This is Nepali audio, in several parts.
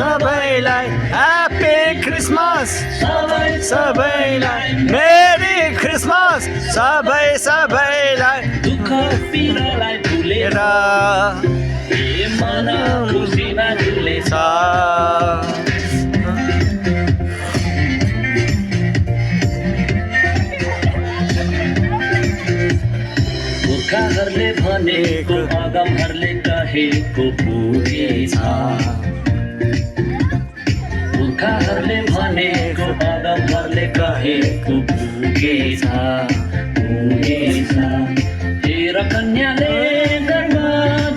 सबैलाई ह्याप्पी क्रिसमस सबैलाई मेरी क्रिसमस सबैलाई दुःख पीडालाई भुलेर मन खुसीमा डुलेछ पुर्खाहरूले भनेको अगमहरूले कहेको पुगेछ पुर्खाहरूले भनेको अगमहरूले कहेको पुगेछ हेर कन्याले गर्भ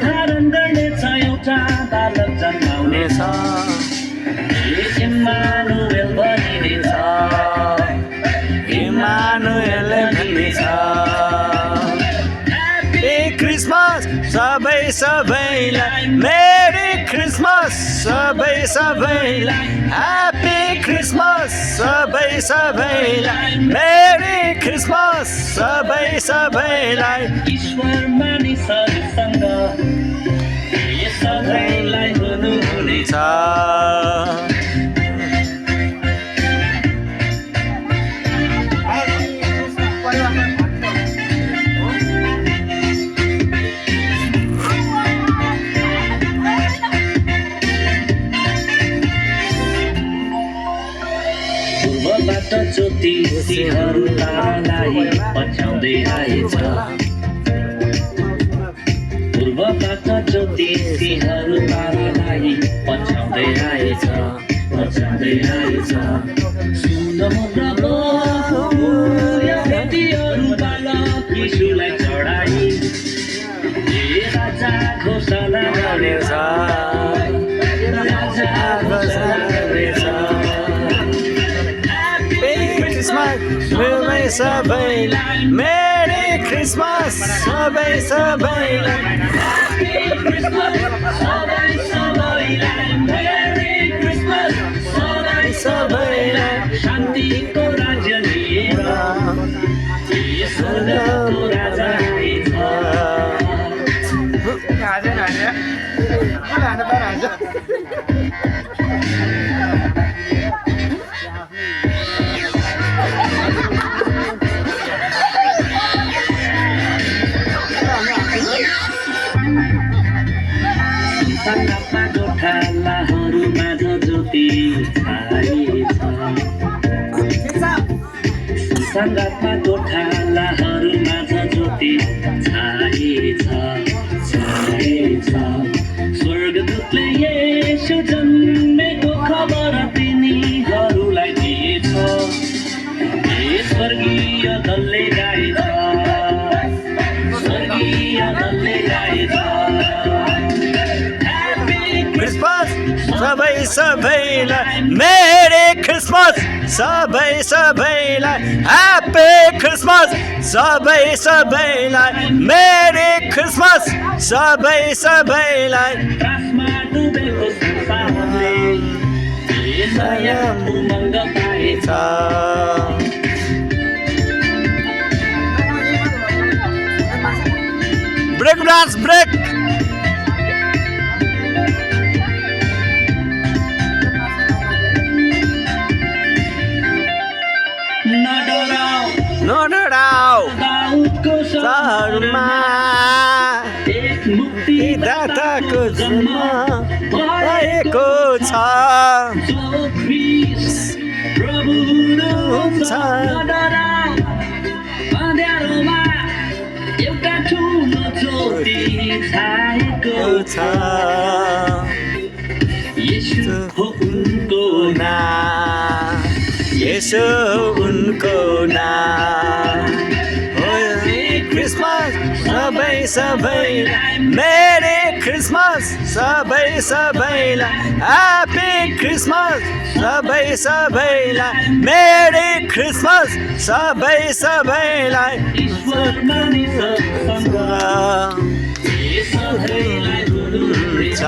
धारण गर्नेछ एउटा बालक जन्माउनेछ इम्मानुएल भनिनेछ इमानुएल भनिनेछ ह्याप्पी क्रिसमस सबैलाई मेरी क्रिसमस सबैलाई ह्याप्पी क्रिसमस सबैलाई मेरी क्रिसमस सबैलाई ईश्वर मानिसहरूसँग यो सधैँलाई हुनुहुनेछ पूर्वबाट ज्योतिषीहरू तारालाई पछ्याउँदै आएछ पूर्वबाट ज्योतिषीहरू तारालाई पछ्याउँदै आएछ सुन प्रभु यो बेटीहरू बालक यीशुलाई चढाई राजा घोषणा गर्नेछ सबैलाई मेरी क्रिसमस सबैलाई सबैलाई शान्तिको राज्य लिएर स्वर्गको राजा संगतमा गोठालाहरू माझ ज्योति छाएछ संगतमा गोठालाहरू माझ ज्योति छाएछ स्वर्गदूतले येशू जन्मेको खबर तिनीहरूलाई दिएछ स्वर्गीय दलले गाएछ सबैलाई मेरी क्रिसमस सबैलाई ह्याप्पी क्रिसमस सबैलाई मेरी क्रिसमस सबैलाई आकाशमा डुबेको संसारले नयाँ उमङ्ग पाएछ ब्रेक डान्स ब्रेक नडराऊ दाउदको सहरमा एक मुक्तिदाताको जन्म भएको छ जो ख्रीष्ट प्रभु हुनुहुन्छ नडराऊ अँध्यारोमा एउटा ठुलो ज्योति छाएको छ येशू हो उनको नाम येशू उनको नाम क्रिसमस सबैलाई मेरी क्रिसमस सबैलाई ह्याप्पी क्रिसमस सबैलाई मेरी क्रिसमस सबैलाई ईश्वर मानिससँग सधैँलाई हुनुहुन्छ